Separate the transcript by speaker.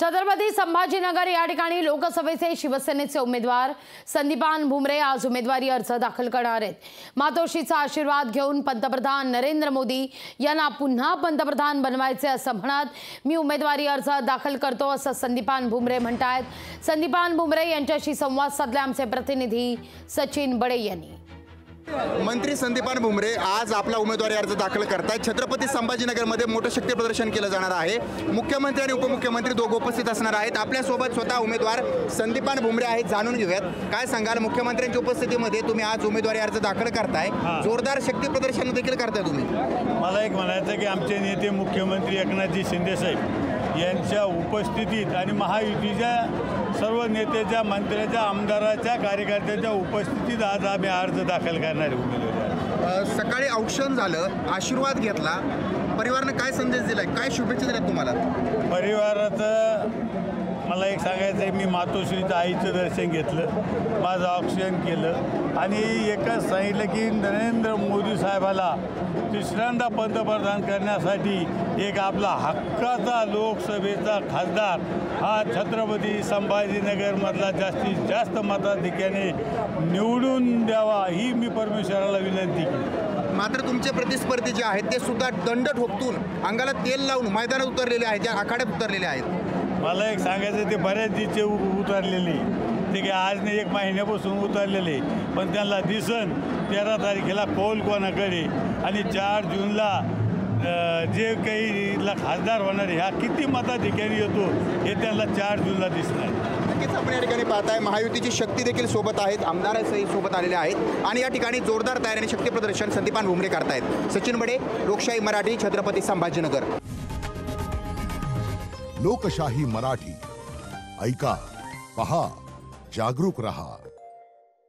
Speaker 1: छत्रपती संभाजीनगर या ठिकाणी लोकसभेचे शिवसेनेचे उमेदवार संदीपान भुमरे आज उमेदवारी अर्ज दाखल करणार आहेत। मातोश्रीचा आशीर्वाद घेऊन पंतप्रधान नरेंद्र मोदी यांना पुन्हा पंतप्रधान बनवायचे असं म्हणत मी उमेदवारी अर्ज दाखल करतो असं संदीपान भुमरे म्हणतात। संदीपान भुमरे यांच्याशी संवाद साधले आमचे प्रतिनिधी सचिन बडे यांनी।
Speaker 2: मंत्री संदीपान भुमरे आज आपला उमेदवारी अर्ज दाखल करतायत। छत्रपती संभाजीनगरमध्ये मोठं शक्ती प्रदर्शन केलं जाणार आहे। मुख्यमंत्री आणि उपमुख्यमंत्री दोघे उपस्थित असणार आहेत। आपल्या सोबत स्वतः उमेदवार संदीपान भुमरे आहेत, जाणून घेऊयात काय सांगाल। मुख्यमंत्र्यांच्या उपस्थितीमध्ये तुम्ही आज उमेदवारी अर्ज दाखल करताय, जोरदार शक्ती प्रदर्शन देखील करताय तुम्ही।
Speaker 3: मला एक म्हणायचं की आमचे नेते मुख्यमंत्री एकनाथजी शिंदे साहेब यांच्या उपस्थितीत आणि महायुतीच्या सर्व नेत्याच्या, मंत्र्याच्या, आमदाराच्या, कार्यकर्त्यांच्या उपस्थितीत आज आम्ही अर्ज दाखल करणार आहे उमेदवारी।
Speaker 2: सकाळी औक्षण झालं, आशीर्वाद घेतला, परिवारानं काय संदेश दिलाय, काय शुभेच्छा दिल्यात तुम्हाला?
Speaker 3: परिवाराचं मला एक सांगायचं आहे, मी मातोश्रीचं आईचं दर्शन घेतलं, माझं औक्षण केलं आणि एकच सांगितलं की नरेंद्र मोदी साहेबाला तिसऱ्यांदा पंतप्रधान करण्यासाठी एक आपला हक्काचा लोकसभेचा खासदार हा छत्रपती संभाजीनगरमधला जास्तीत जास्त मताधिक्याने निवडून द्यावा ही मी परमेश्वराला विनंती केली।
Speaker 2: मात्र तुमचे प्रतिस्पर्धी जे आहेत ते सुद्धा दंड ठोकतून अंगाला तेल लावून मैदानात उतरलेले आहेत, त्या आखाड्यात उतरलेले आहेत।
Speaker 3: मला एक सांगायचं, ते बऱ्याच दिवशी उतरलेले, ते काही आज नाही, एक महिन्यापासून उतरलेले, पण त्यांना दिसन 13 तारखेला कौल कोणाकडे आणि 4 जूनला जे काही खासदार होणार आहे ह्या किती मताधिक्याने येतो हे त्यांना 4 जूनला दिसणार।
Speaker 2: नक्कीच आपण या ठिकाणी पाहताय महायुतीची शक्ती देखील सोबत आहेत, आमदारही सोबत आलेले आहेत आणि या ठिकाणी जोरदार तयारीने शक्ती प्रदर्शन संदीपान भुमरे करतायत। सचिन बडे, लोकशाही मराठी, छत्रपती संभाजीनगर।
Speaker 4: लोकशाही मराठी, ऐका, पहा, जागरूक रहा।